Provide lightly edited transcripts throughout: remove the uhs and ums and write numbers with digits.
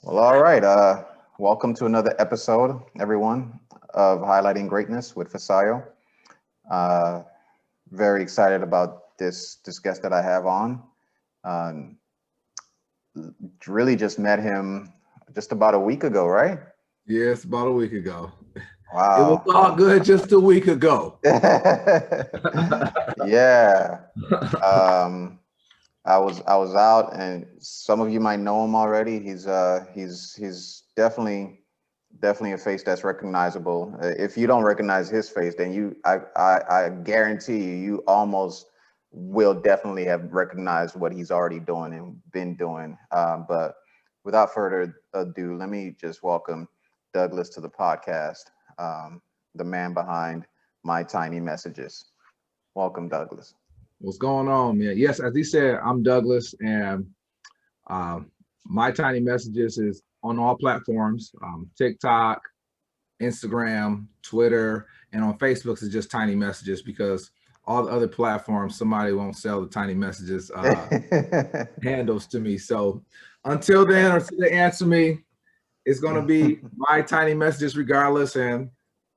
Well, all right. Welcome to another episode, everyone, of Highlighting Greatness with Fasayo. Uh, Very excited about this guest that I have on. Um, really just met him just about a week ago, right? Yes, about a week ago. It was Wow. all good just a week ago. Yeah. Um, I was out, and some of you might know him already. He's definitely a face that's recognizable. If you don't recognize his face, then I guarantee you almost will definitely have recognized what he's already doing and been doing. But without further ado, let me just welcome Douglas to the podcast, um, the man behind My Tiny Messages. Welcome, Douglas. What's going on, man? Yes, as he said, I'm Douglas, and um, my tiny messages is on all platforms: TikTok, Instagram, Twitter, and on Facebook is just tiny messages because all the other platforms somebody won't sell the tiny messages handles to me. So until then, or until they answer me, it's going to be my tiny messages regardless, and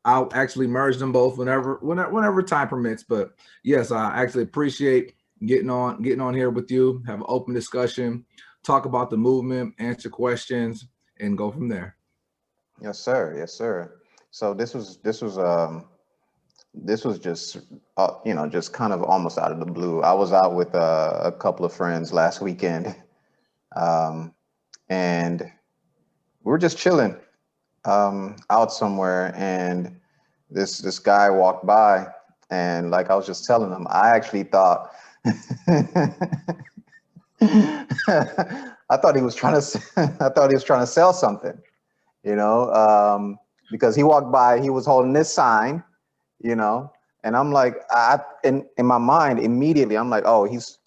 I'll actually merge them both whenever time permits. But yes, I actually appreciate getting on here with you, have an open discussion, talk about the movement, answer questions, and go from there. Yes, sir. Yes, sir. So this was just just kind of almost out of the blue. I was out with a couple of friends last weekend, um, and we were just chilling out somewhere, and this guy walked by, and like I was just telling him, I actually thought. I thought he was trying to. I thought he was trying to sell something, you know, because he walked by, he was holding this sign, you know, and I'm like, in my mind immediately, I'm like, oh, he's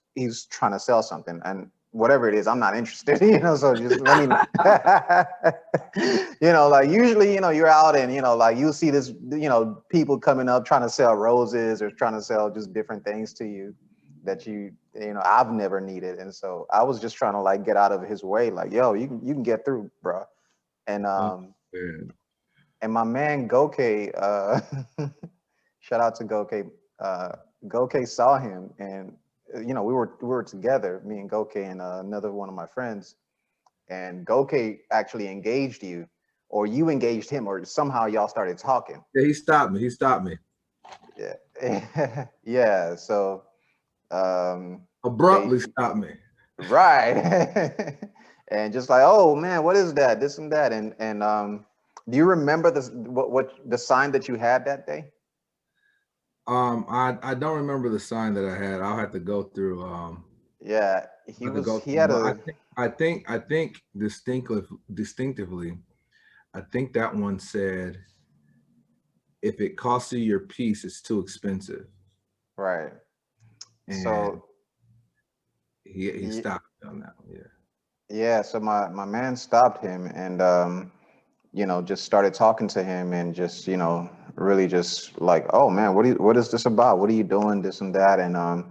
trying to sell something, and whatever it is, I'm not interested, So just let me, like usually, you're out and like you see this, people coming up trying to sell roses or trying to sell just different things to you that I've never needed, and so I was just trying to like get out of his way, like, yo, you can get through, bro, and Oh, um man. and my man Goke, shout out to Goke. Uh, Goke saw him, and we were together, me and Goke and another one of my friends, and Goke actually engaged you, or you engaged him, or somehow y'all started talking. Yeah, he stopped me. He stopped me Yeah, yeah. So they abruptly. Stopped me. right, and just like, oh man, what is that? This and that, and do you remember this? What the sign that you had that day? I don't remember the sign that I had. I'll have to go through. Yeah, I'll have to go he through. had But I a think I think I think distinctively, I think that one said, "If it costs you your peace, it's too expensive." right. And So he y- stopped me on that one. Yeah. yeah, so my man stopped him and just started talking to him and just, really just like, oh man, what is this about? What are you doing? This and that. And I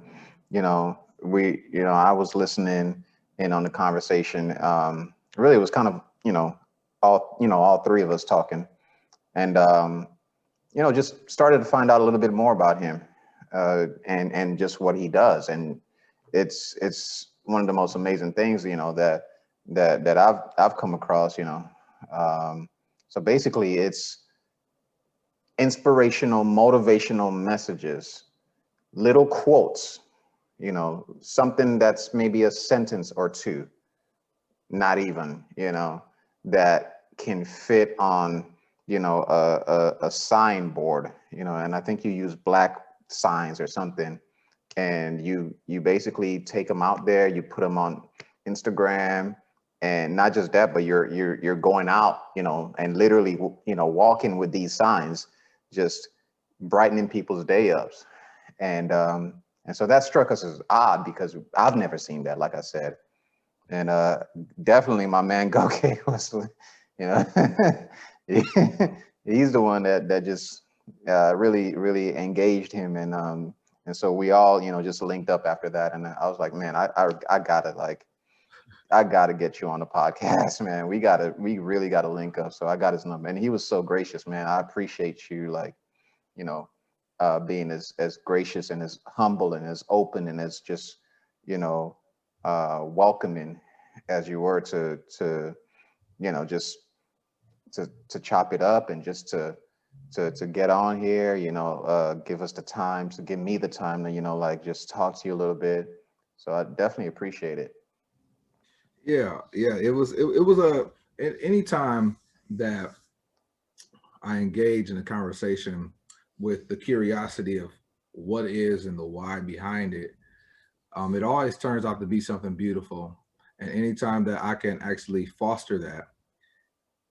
was listening in on the conversation. Really it was kind of, all three of us talking. And just started to find out a little bit more about him, and just what he does. And it's one of the most amazing things, that I've come across. Um, so basically, it's inspirational, motivational messages, little quotes. Something that's maybe a sentence or two, not even, that can fit on, a signboard, and I think you use black signs or something, and you basically take them out there, you put them on Instagram, and not just that, but you're going out, and literally, walking with these signs, just brightening people's day ups, and so that struck us as odd because I've never seen that, like I said, and definitely my man Goke was, he's the one that just really really engaged him, and so we all just linked up after that, and I was like, man, I gotta like I gotta get you on the podcast, man. We really gotta link up. So I got his number, and he was so gracious, man. I appreciate you, like, you know, being as gracious and as humble and as open and as just, you know, welcoming as you were to just to chop it up and just to get on here, give us the time, to give me the time to, like, just talk to you a little bit. So I definitely appreciate it. Yeah, yeah. It was any time that I engage in a conversation with the curiosity of what is and the why behind it, it always turns out to be something beautiful. And anytime that I can actually foster that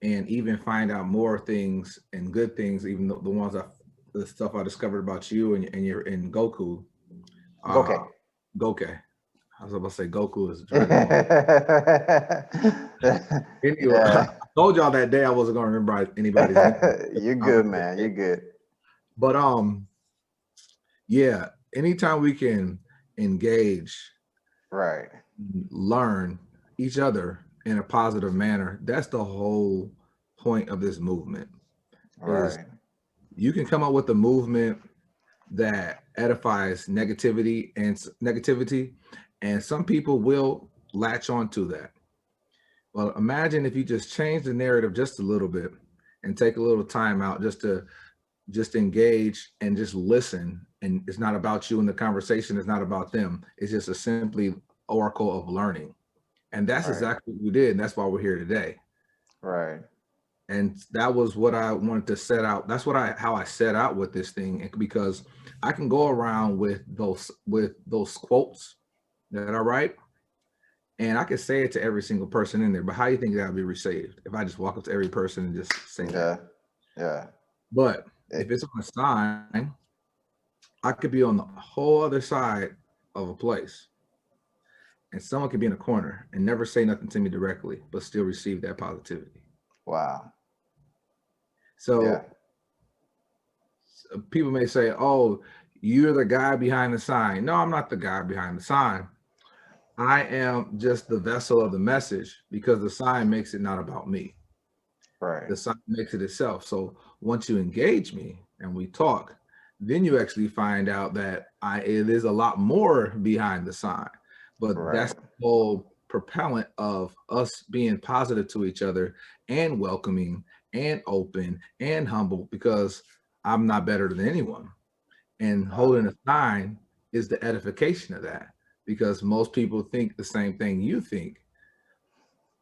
and even find out more things and good things, even the ones the stuff I discovered about you and your in Goku, uh, Okay. Goke. I was about to say Goku is Dragon Ball. Anyway, I Yeah. told y'all that day I wasn't gonna remember anybody's name. You're good, man. You're good. But yeah, anytime we can engage, Right. learn each other in a positive manner, that's the whole point of this movement. Is Right. you can come up with a movement that edifies negativity, and some people will latch on to that. Well, imagine if you just change the narrative just a little bit and take a little time out just engage and just listen. And it's not about you, and the conversation is not about them. It's just a simply oracle of learning. And that's Right. exactly what we did. And that's why we're here today. Right. And that was what I wanted to set out. That's how I set out with this thing, because I can go around with those quotes that I write, and I can say it to every single person in there. But how do you think that would be received if I just walk up to every person and just say that? Yeah. Yeah. But if It, it's on a sign, I could be on the whole other side of a place, and someone could be in a corner and never say nothing to me directly, but still receive that positivity. wow. Yeah. So people may say, "Oh, you're the guy behind the sign." No, I'm not the guy behind the sign. I am just the vessel of the message, because the sign makes it not about me. Right. The sign makes it itself. So once you engage me and we talk, then you actually find out that it is a lot more behind the sign. But that's Right. the whole propellant of us being positive to each other and welcoming and open and humble, because I'm not better than anyone. And Wow. holding a sign is the edification of that, because most people think the same thing you think.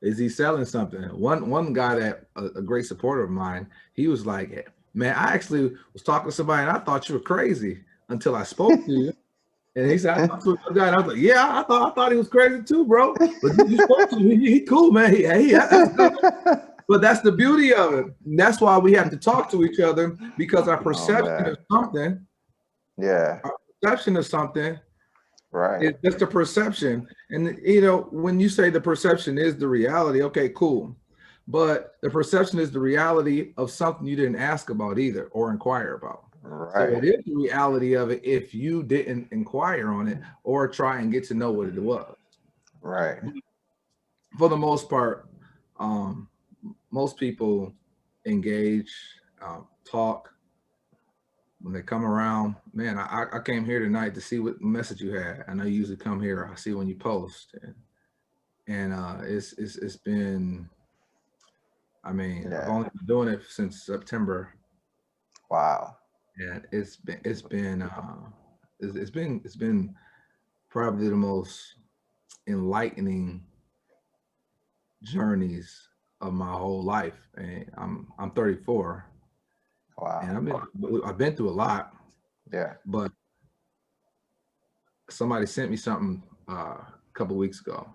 Is he selling something? One guy that a great supporter of mine, he was like, "Man, I actually was talking to somebody and I thought you were crazy until I spoke to you." And he said, "I talked to a guy," and I was like, "Yeah, I thought he was crazy too, bro. But you spoke to him. He cool, man. That's good." But that's the beauty of it. And that's why we have to talk to each other, because our Oh perception of man. something, Yeah. our perception of something Right. it's just a perception. And when you say the perception is the reality, okay, cool. But the perception is the reality of something you didn't ask about either or inquire about. So Right. it is the reality of it if you didn't inquire on it or try and get to know what it was. Right. For the most part, um, most people engage, talk, when they come around. Man, I came here tonight to see what message you had. I know you usually come here. I see when you post, and it's been. I mean, I've Yeah. only been doing it since September, Wow. and it's been probably the most enlightening journeys of my whole life. And I'm 34, and Wow. I've been through a lot, Yeah. but somebody sent me something a couple weeks ago,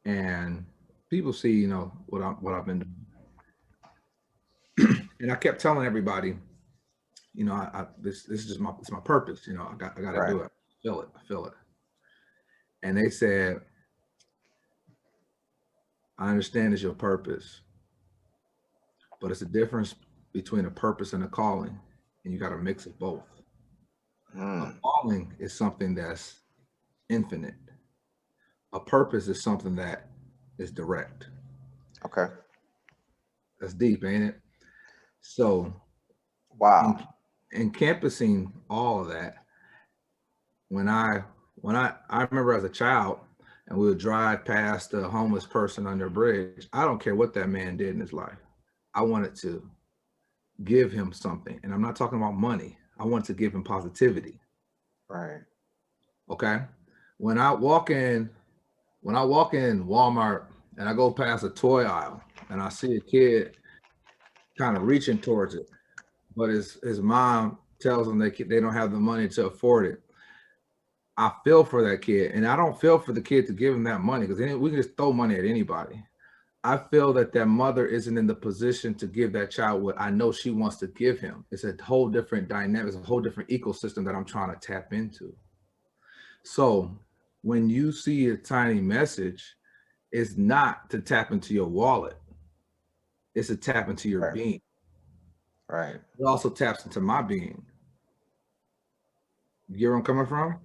and people see, what I've been doing, and I kept telling everybody, this is just my purpose. I got to Right. do it. I feel it, and they said, I understand it's your purpose, but it's a difference between a purpose and a calling, and you got to mix of both. A Mm. calling is something that's infinite. A purpose is something that is direct. Okay. That's deep, ain't it? So in, Wow. encompassing all of that, when I remember as a child and we would drive past a homeless person under a bridge, I don't care what that man did in his life. I wanted to give him something. And I'm not talking about money. I wanted to give him positivity. Right. Okay. When I walk in, when I walk in Walmart and I go past a toy aisle and I see a kid kind of reaching towards it, but his mom tells him they don't have the money to afford it. I feel for that kid, and I don't feel for the kid to give him that money because we can just throw money at anybody. I feel that that mother isn't in the position to give that child what I know she wants to give him. It's a whole different dynamic, it's a whole different ecosystem that I'm trying to tap into. So when you see a tiny message, it's not to tap into your wallet, it's to tap into your Right. being. Right. It also taps into my being. You get where I'm coming from?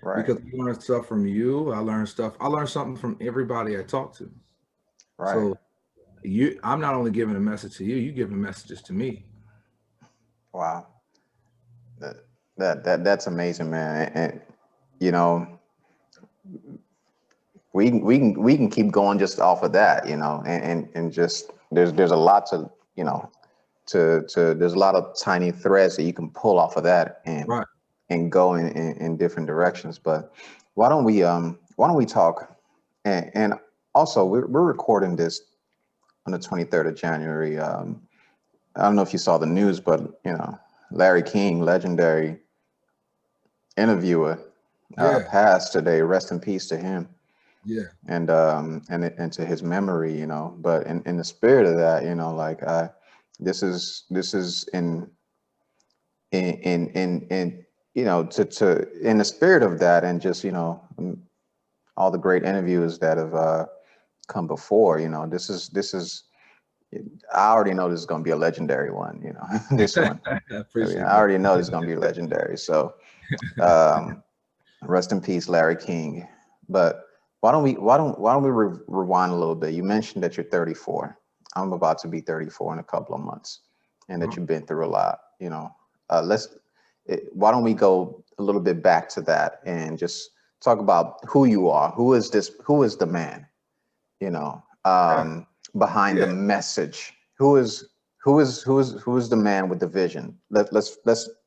Right. Because I learn stuff from you, I learn stuff, I learn something from everybody I talk to. Right. So I'm not only giving a message to you, you giving messages to me. Wow. That that's amazing, man. And you know, we can keep going just off of that, and just there's a lot to, there's a lot of tiny threads that you can pull off of that Right. and go in different directions. But why don't we talk, and also we're recording this on the 23rd of January. I don't know if you saw the news, but Larry King, legendary interviewer, Yeah. passed today. Rest in peace to him, Yeah. and to his memory. But in the spirit of that, like this is in to in the spirit of that, and just all the great interviews that have come before. This is I already know this is going to be a legendary one. This one. I I mean, appreciate I that. already know this is going to be legendary. So, um, rest in peace, Larry King. But why don't we rewind a little bit? You mentioned that you're 34. I'm about to be 34 in a couple of months, and that Uh-huh. you've been through a lot. Why don't we go a little bit back to that and just talk about who you are? Who is this? Who is the man? You know, Yeah. behind the Yeah. message. Who is the man with the vision? Let's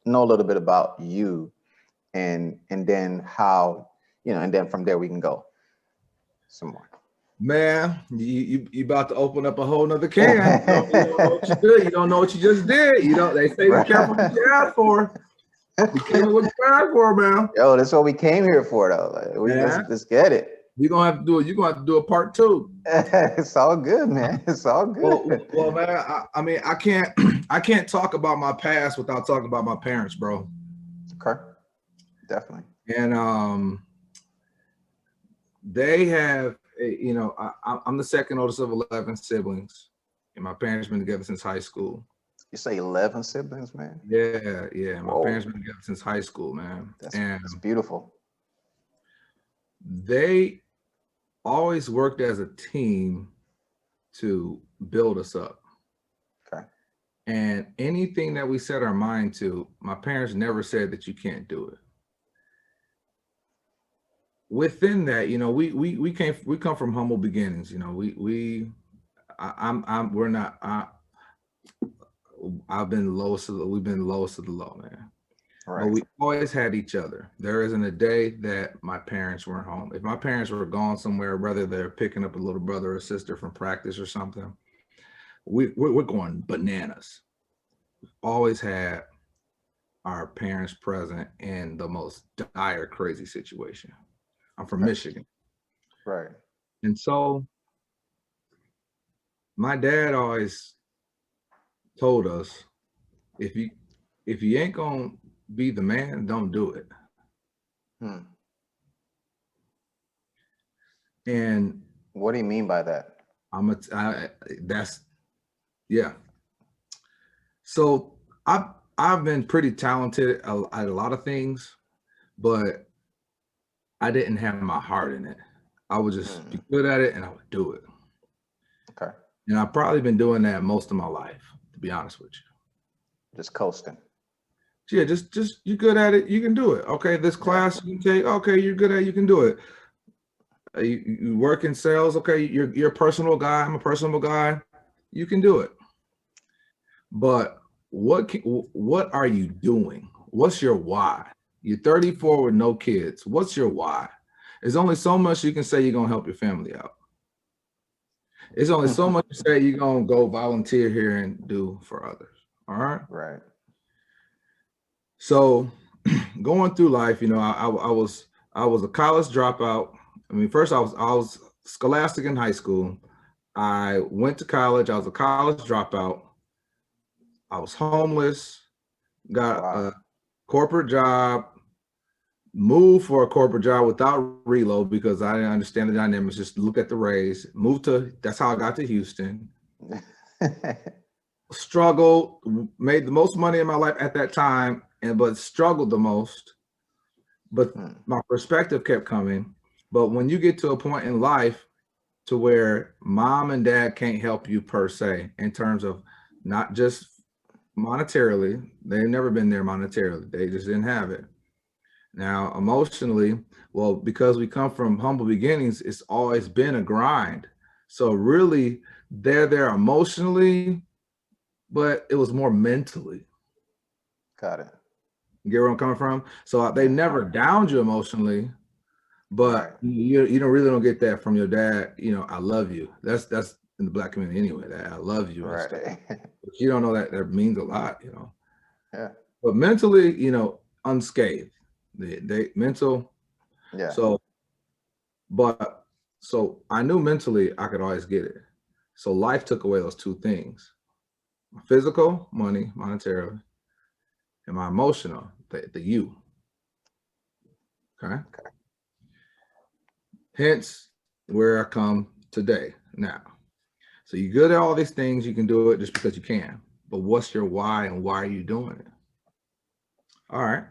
know a little bit about you, and then how, and then from there we can go some more. Man, you about to open up a whole nother can. You don't know what you did. You don't know what you just did. They say be careful what Right. you ask for. Be careful what you ask for, man. Yo, that's what we came here for, though. Like, let's Man, let's get it. you're gonna have to do it. You're gonna have to do a part two. It's all good, man. It's all good. Well, man. I mean, I can't I can't talk about my past without talking about my parents, bro. Okay, definitely. And they have, I'm the second oldest of 11 siblings, and my parents been together since high school. You say 11 siblings, man? Yeah. My parents Whoa, been together since high school, man. And that's beautiful. they always worked as a team to build us up. Okay. And anything that we set our mind to, my parents never said that you can't do it. Within that, we come from humble beginnings. We're not. We've been lowest of the low, man. But Right. we always had each other. There isn't a day that my parents weren't home. If my parents were gone somewhere, whether they're picking up a little brother or sister from practice or something, we're going bananas. Always had our parents present in the most dire, crazy situation. I'm from Okay. Michigan. Right. And so my dad always told us, if you ain't gonna be the man, don't do it. Hmm. And What do you mean by that? that's yeah. So I've been pretty talented at a lot of things, but I didn't have my heart in it. I would just be good at it and I would do it. Okay. And I've probably been doing that most of my life, to be honest with you. Just coasting. Yeah, just you're good at it, you can do it. Okay, this class you can take, okay, you're good at it, you can do it. You work in sales, okay, you're a personal guy, I'm a personal guy, you can do it. But what are you doing? What's your why? You're 34 with no kids. What's your why? There's only so much you can say you're gonna help your family out. It's only so much you say you're gonna go volunteer here and do for others. All right. Right. So going through life, you know, I was a college dropout. I mean, first I was scholastic in high school. I went to college. I was a college dropout. I was homeless. Got a corporate job. Moved for a corporate job without reload because I didn't understand the dynamics. Just look at the raise. Moved to. That's how I got to Houston. Struggled. Made the most money in my life at that time, but struggled the most. But my perspective kept coming. But when you get to a point in life to where mom and dad can't help you per se, in terms of not just monetarily, they've never been there monetarily. They just didn't have it. Now, emotionally, well, because we come from humble beginnings, it's always been a grind. So really, they're there emotionally, but it was more mentally. Got it. You get where I'm coming from? So they never downed you emotionally, but you don't get that from your dad. You know, I love you. That's in the Black community anyway. That I love you. Right. But you don't know that means a lot. You know. Yeah. But mentally, you know, unscathed. They mental. Yeah. So I knew mentally I could always get it. So life took away those two things: my physical, money, monetarily, and my emotional, the you. Okay. Hence where I come today now. So you're good at all these things, you can do it just because you can. But what's your why and why are you doing it? All right.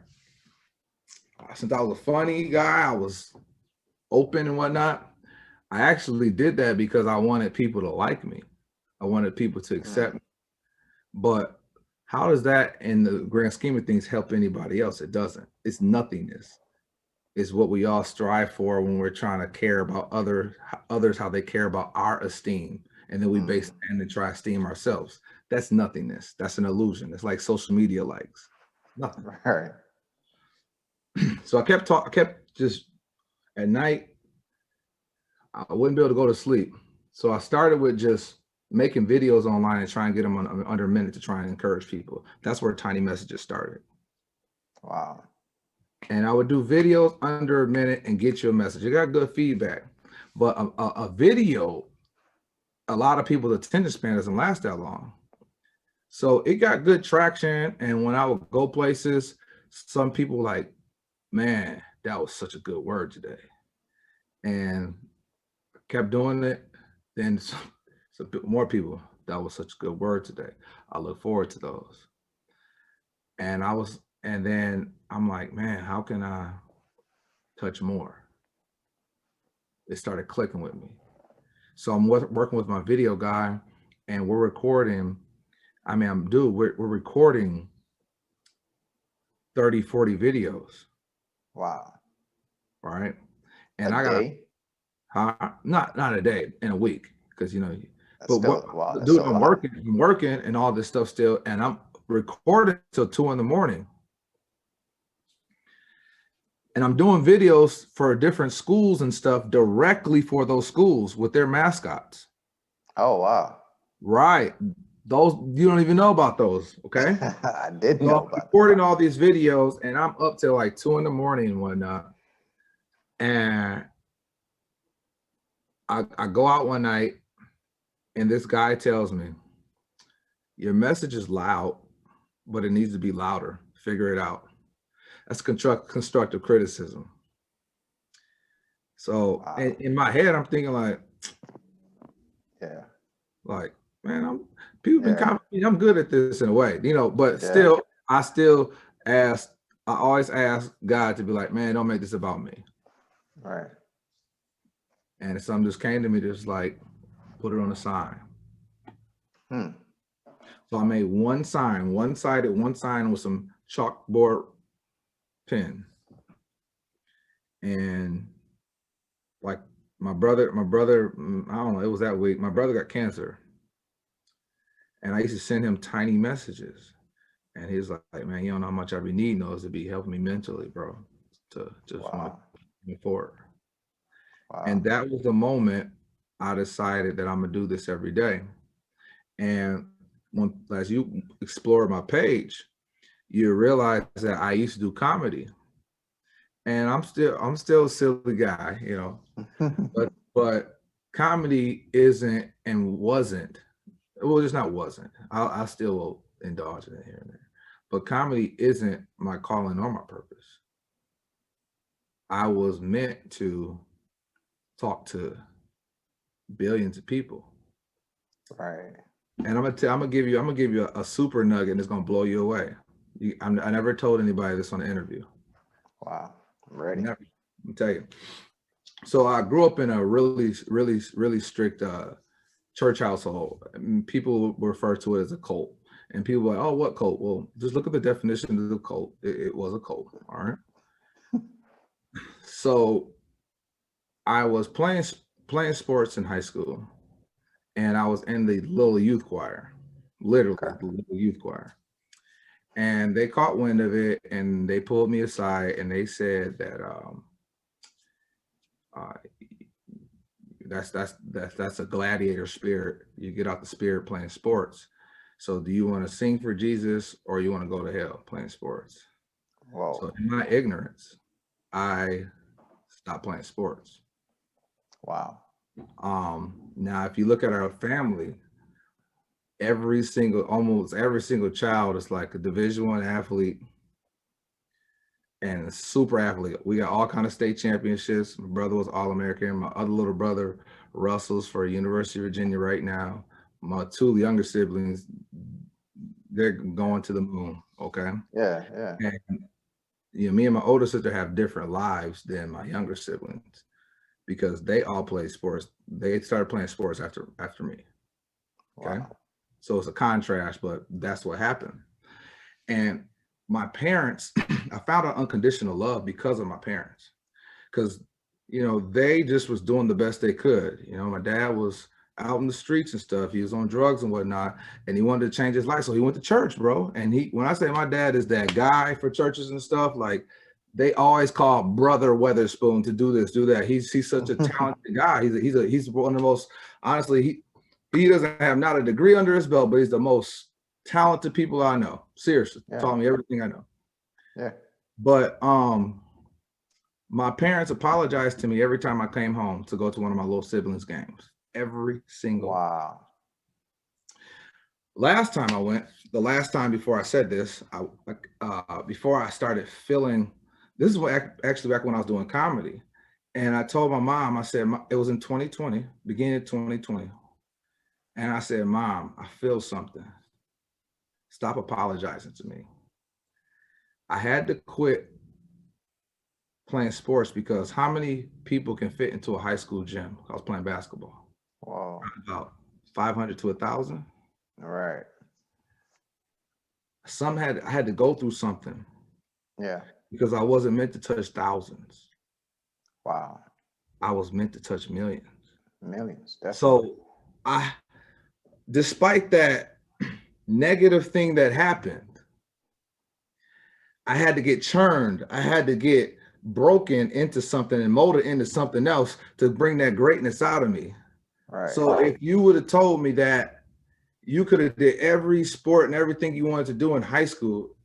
Since I was a funny guy, I was open and whatnot. I actually did that because I wanted people to like me. I wanted people to accept me. But how does that, in the grand scheme of things, help anybody else? It doesn't. It's nothingness. It's what we all strive for when we're trying to care about others, how they care about our esteem. And then we base and then try to esteem ourselves. That's nothingness. That's an illusion. It's like social media likes. Nothing. Right. So I kept just at night, I wouldn't be able to go to sleep. So I started with just making videos online and try and get them under a minute to try and encourage people. That's where Tiny Messages started. Wow. And I would do videos under a minute and get you a message. You got good feedback. But a video, a lot of people's attention span doesn't last that long. So it got good traction. And when I would go places, some people were like, man, that was such a good word today. And I kept doing it. Then some more people, that was such a good word today. I look forward to those. And then I'm like, man, how can I touch more? It started clicking with me. So I'm working with my video guy and we're recording. I mean, we're recording 30, 40 videos. Wow. All right. And a day? Not a day, in a week. Because, you know, That's but still, wow, that's dude, still I'm working and all this stuff still. And I'm recording till 2 a.m. And I'm doing videos for different schools and stuff directly for those schools with their mascots. Oh, wow. Right. Those, you don't even know about those. Okay. I did know about recording all these videos and I'm up till like 2 a.m. and whatnot. And I go out one night and this guy tells me, your message is loud, but it needs to be louder. Figure it out. That's constructive criticism. So in my head, I'm thinking like, yeah, like, man, people been commenting, I'm good at this in a way, you know, but still, I always ask God to be like, man, don't make this about me. Right. And something just came to me, just like, put it on a sign. Hmm. So I made one sign, one-sided, one sign with some chalkboard pen. And like my brother, I don't know, it was that week. My brother got cancer. And I used to send him tiny messages. And he's like, man, you don't know how much I be needing those to be helping me mentally, bro, to just want Wow. to move forward. And Wow. that was the moment I decided that I'm gonna do this every day. And when, as you explore my page, you realize that I used to do comedy, and I'm still a silly guy, you know. But comedy isn't and wasn't, well, just not wasn't. I still will indulge in it here and there, but comedy isn't my calling or my purpose. I was meant to talk to billions of people. Right. And I'm gonna give you a super nugget, and it's gonna blow you away. I never told anybody this on the interview. Wow. I'm ready. Never. I'll tell you. So I grew up in a really strict church household. People refer to it as a cult, and people are like, "Oh, what cult?" Well, just look at the definition of the cult. It was a cult. All right. So I was playing sports in high school, and I was in the little youth choir, literally Okay. the little youth choir. And they caught wind of it, and they pulled me aside, and they said that uh, that's a gladiator spirit. You get out the spirit playing sports. So do you want to sing for Jesus, or you want to go to hell playing sports? So Whoa. in my ignorance, I stopped playing sports. Wow. Now, if you look at our family, almost every single child is like a Division I athlete and a super athlete. We got all kind of state championships. My brother was All-American. My other little brother, Russell's for University of Virginia right now. My two younger siblings, they're going to the moon. Okay. Yeah. Yeah. And me and my older sister have different lives than my younger siblings because they all play sports. They started playing sports after me. Okay. Wow. So it's a contrast, but that's what happened. And my parents, I found out unconditional love because of my parents. Because, they just was doing the best they could. My dad was out in the streets and stuff. He was on drugs and whatnot, and he wanted to change his life. So he went to church, bro. And when I say my dad is that guy for churches and stuff, like they always call Brother Weatherspoon to do this, do that. He's such a talented guy. He's one of the most, honestly, he doesn't have not a degree under his belt, but he's the most talented people I know. Seriously, Yeah. taught me everything I know. Yeah. But my parents apologized to me every time I came home to go to one of my little siblings' games. Every single. Wow. Last time I went, the last time before I said this, before I started feeling, this is what actually back when I was doing comedy, and I told my mom, I said it was in 2020, beginning of 2020, and I said, Mom, I feel something. Stop apologizing to me. I had to quit playing sports because how many people can fit into a high school gym? I was playing basketball. Whoa. About 500 to 1,000. All right. I had to go through something Yeah. because I wasn't meant to touch thousands. Wow. I was meant to touch millions. Millions. Definitely. So despite that negative thing that happened, I had to get churned. I had to get broken into something and molded into something else to bring that greatness out of me. Right. So if you would have told me that you could have did every sport and everything you wanted to do in high school,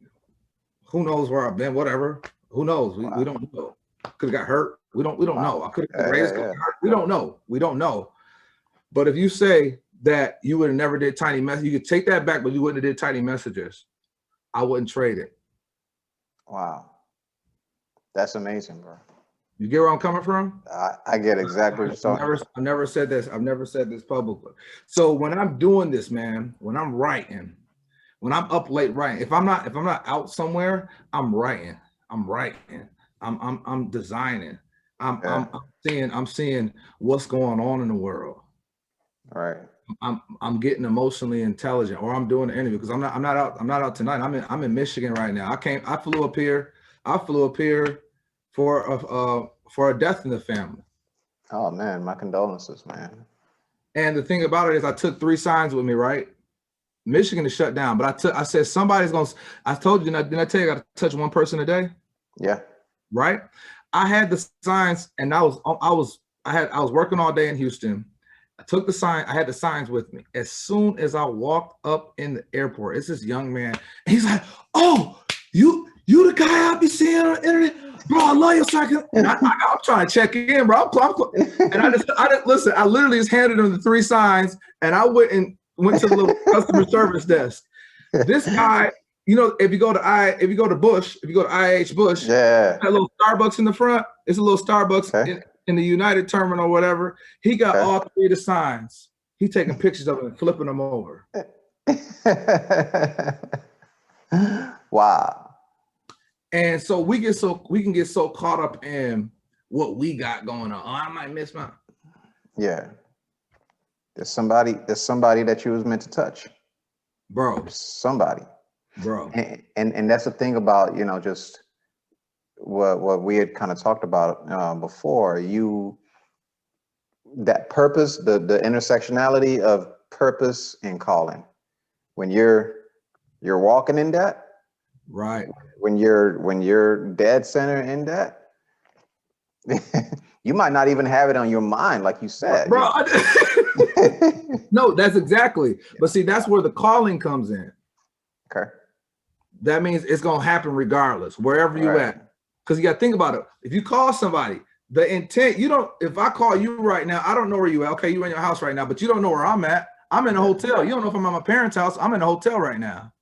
who knows where I've been, whatever. Who knows? Wow. We don't know. Could have got hurt. We don't know. I could have Yeah. hurt. We don't know. We don't know. But if you say that you would have never did tiny messages, you could take that back, but you wouldn't have did tiny messages, I wouldn't trade it. Wow. That's amazing, bro. You get where I'm coming from? I get exactly what you're talking. I've never said this. I've never said this publicly. So when I'm doing this, man, when I'm writing, when I'm up late writing, if I'm not out somewhere, I'm writing. I'm designing. I'm seeing what's going on in the world. Right. I'm getting emotionally intelligent, or I'm doing an interview because I'm not out tonight. I'm in Michigan right now. I flew up here for a death in the family. Oh man, my condolences, man. And the thing about it is I took 3 signs with me, right? Michigan is shut down, but I said somebody's gonna. I told you, didn't I tell you I got to touch one person a day? Yeah. Right. I had the signs, and I was working all day in Houston. I took the sign. I had the signs with me. As soon as I walked up in the airport, it's this young man, and he's like, "Oh, you the guy I be seeing on the internet, bro. I love your second." And I'm trying to check in, bro. And I just listen. I literally just handed him the 3 signs, and I went to the little customer service desk. This guy, if you go to IH Bush, Yeah. that little Starbucks in the front, it's a little Starbucks Okay. in the United Terminal or whatever. He got Okay. all 3 of the signs. He taking pictures of them and flipping them over. Wow. And so we can get so caught up in what we got going on. Oh, I might miss my. Yeah. There's somebody that you was meant to touch. Bro. Somebody. Bro. And that's the thing about, just what we had kind of talked about before. That purpose, the intersectionality of purpose and calling. When you're walking in that, right. When you're dead center in that, you might not even have it on your mind, like you said. Bro. No, that's exactly. But see, that's where the calling comes in. Okay. That means it's gonna happen regardless, wherever you at. Because you got to think about it. If you call somebody, the intent, if I call you right now, I don't know where you at. Okay, you're in your house right now, but you don't know where I'm at. I'm in a hotel. You don't know if I'm at my parents' house. I'm in a hotel right now.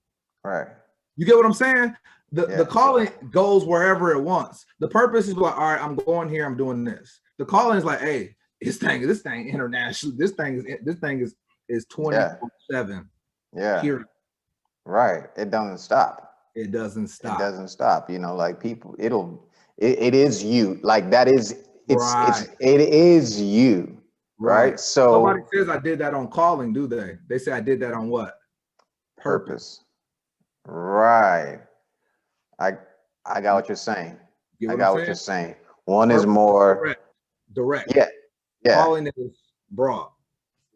Right. You get what I'm saying? The calling goes wherever it wants. The purpose is like, all right, I'm going here, I'm doing this. The calling is like, hey, this thing international. This thing is 24/7. Yeah. Period. Right. It doesn't stop. It doesn't stop. It doesn't stop. Like people, it is you. Like that is it is you. Right. So nobody says I did that on calling, do they? They say I did that on what? Purpose. Right. I got what you're saying. I got what you're saying. One is more direct. Yeah. Calling is broad.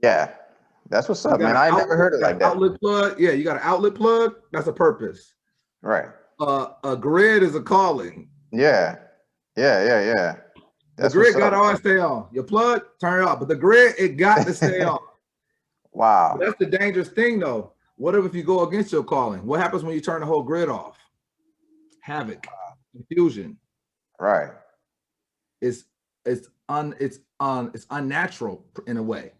Yeah. That's what's up, man. I never heard it like that. Outlet plug. Yeah, you got an outlet plug. That's a purpose. Right. A grid is a calling. Yeah. The grid got to always stay on. Your plug, turn it off. But the grid, it got to stay on. Wow. But that's the dangerous thing, though. What if you go against your calling? What happens when you turn the whole grid off? Havoc, confusion. Right. It's unnatural in a way.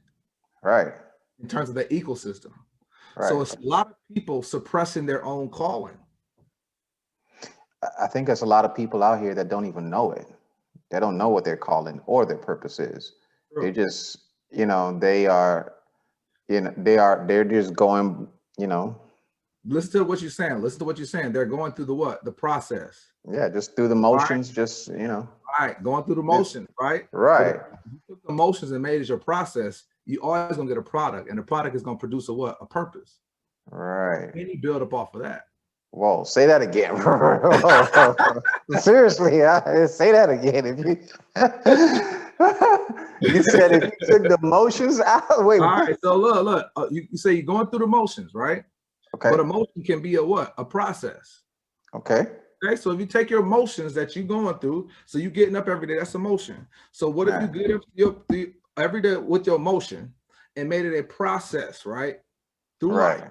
Right. In terms of the ecosystem. Right. So it's a lot of people suppressing their own calling. I think there's a lot of people out here that don't even know it. They don't know what their calling or their purpose is. True. They just, they're just going, Listen to what you're saying. They're going through the what? The process. Yeah, just through the motions, just, Right, going through the motions, right? Right. If you took the motions and made it your process, you always gonna get a product, and the product is gonna produce a purpose. Right. And you build up off of that. Whoa, say that again. Seriously, say that again. If you said if you took the motions out, wait. All right, so look, you say you're going through the motions, right? Okay. But emotion can be a process. Okay. Okay, so if you take your emotions that you're going through, so you're getting up every day, that's emotion. So what if you get up every day with your emotion and made it a process, right? Through life.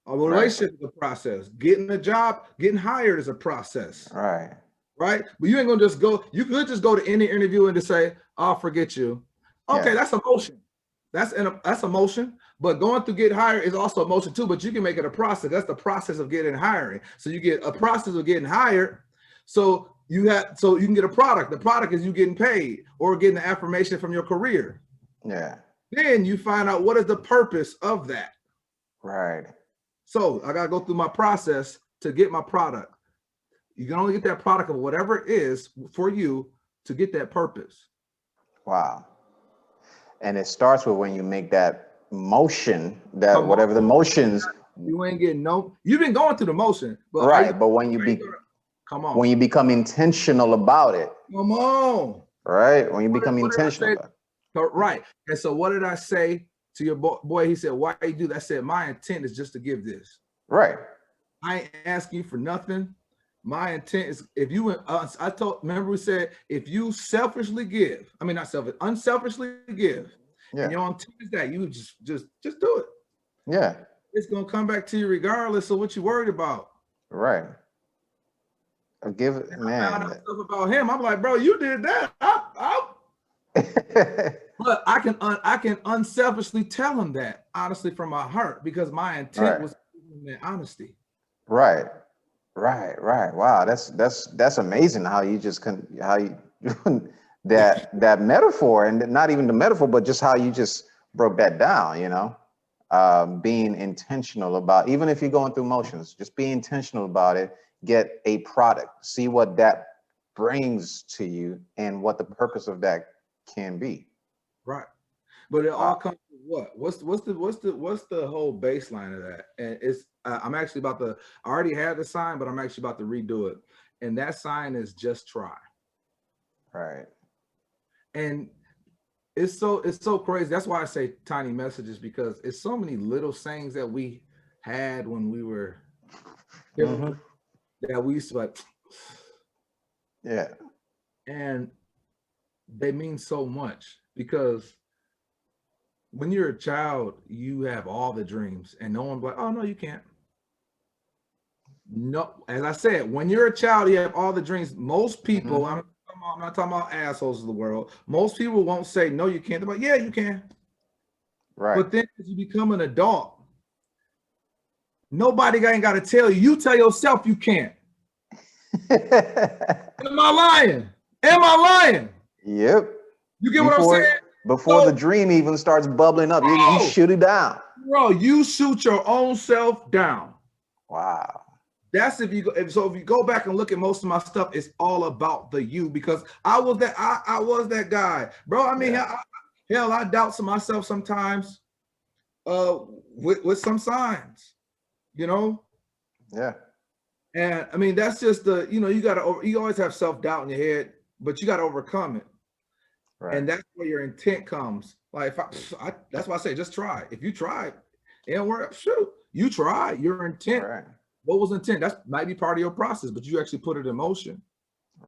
A relationship is a process. Getting a job, getting hired is a process. Right. Right? But you ain't gonna just go, you could just go to any interview and just say, I'll forget you. Okay, that's emotion. That's emotion. But going through get hired is also emotion too, but you can make it a process. That's the process of getting hiring. So you get a process of getting hired. So you can get a product. The product is you getting paid or getting the affirmation from your career. Yeah. Then you find out what is the purpose of that. Right. So I gotta go through my process to get my product. You can only get that product of whatever it is for you to get that purpose. Wow. And it starts with when you make that motion, that Come whatever the on, motions, you ain't getting no. You've been going through the motion, but are you? right? But when you Come on, when you become intentional about it, come on. right? When you become What did I intentional say? about it. Right. And so what did I say to your boy? He said, why you do that? I said, my intent is just to give this. Right. I ain't asking you for nothing. My intent is if you remember we said, if you selfishly give, I mean, not selfish, unselfishly give, and your intent is that you just do it. Yeah. It's going to come back to you regardless of what you're worried about. Right. Give it, man. I found out stuff about him. I'm like, bro, you did that. But I can unselfishly tell him that honestly from my heart because my intent was that honesty. Right. Wow, that's amazing how you just that metaphor, and not even the metaphor, but just how you just broke that down. Being intentional about, even if you're going through motions, just be intentional about it. Get a product, see what that brings to you, and what the purpose of that can be. Right, but it all comes to what? What's the whole baseline of that? And it's I'm actually about to. I already had the sign, but I'm actually about to redo it. And that sign is just try. Right. And it's so crazy. That's why I say tiny messages, because it's so many little sayings that we had when we were that we used to like. Yeah. And they mean so much because when you're a child, you have all the dreams, and no one's like, oh no, you can't. No, as I said, when you're a child, you have all the dreams. Most people, I'm not talking about assholes of the world. Most people won't say, no, you can't. They're like, yeah, you can. Right. But then as you become an adult, nobody ain't got to tell you. You tell yourself you can't. Am I lying? Am I lying? Yep. You get what I'm saying? Before the dream even starts bubbling up, you shoot it down. Bro, you shoot your own self down. Wow. That's if you go back and look at most of my stuff, it's all about the you, because I was that guy, bro. I mean, hell, I doubt to myself sometimes with some signs, Yeah. And I mean, that's just you always have self-doubt in your head, but you got to overcome it. Right. And that's where your intent comes. Like that's why I say just try. If you try and work, shoot, you try. Your intent. Right. What was intent? That might be part of your process, but you actually put it in motion.